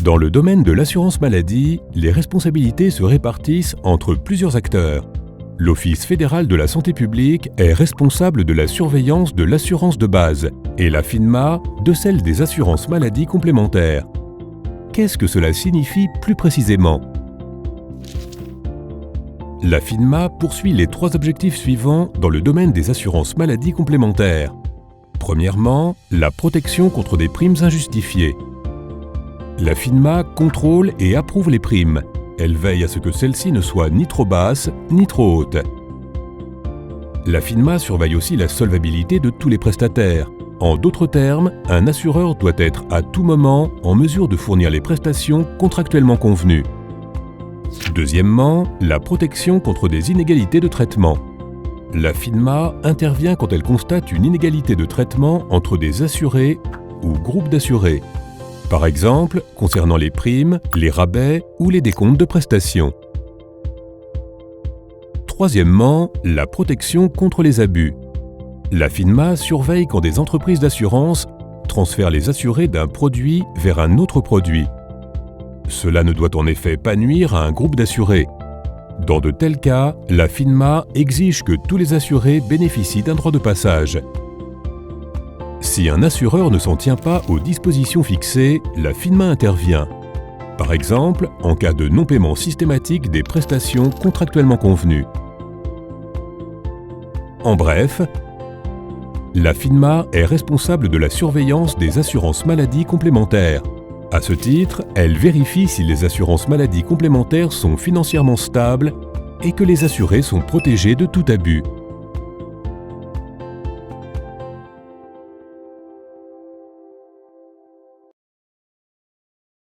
Dans le domaine de l'assurance maladie, les responsabilités se répartissent entre plusieurs acteurs. L'Office fédéral de la santé publique est responsable de la surveillance de l'assurance de base et la FINMA de celle des assurances maladie complémentaires. Qu'est-ce que cela signifie plus précisément? La FINMA poursuit les 3 objectifs suivants dans le domaine des assurances maladie complémentaires. Premièrement, la protection contre des primes injustifiées. La FINMA contrôle et approuve les primes. Elle veille à ce que celles-ci ne soient ni trop basses ni trop hautes. La FINMA surveille aussi la solvabilité de tous les prestataires. En d'autres termes, un assureur doit être à tout moment en mesure de fournir les prestations contractuellement convenues. Deuxièmement, la protection contre des inégalités de traitement. La FINMA intervient quand elle constate une inégalité de traitement entre des assurés ou groupes d'assurés. Par exemple, concernant les primes, les rabais ou les décomptes de prestations. Troisièmement, la protection contre les abus. La FINMA surveille quand des entreprises d'assurance transfèrent les assurés d'un produit vers un autre produit. Cela ne doit en effet pas nuire à un groupe d'assurés. Dans de tels cas, la FINMA exige que tous les assurés bénéficient d'un droit de passage. Si un assureur ne s'en tient pas aux dispositions fixées, la FINMA intervient. Par exemple, en cas de non-paiement systématique des prestations contractuellement convenues. En bref, la FINMA est responsable de la surveillance des assurances maladie complémentaires. À ce titre, elle vérifie si les assurances maladie complémentaires sont financièrement stables et que les assurés sont protégés de tout abus.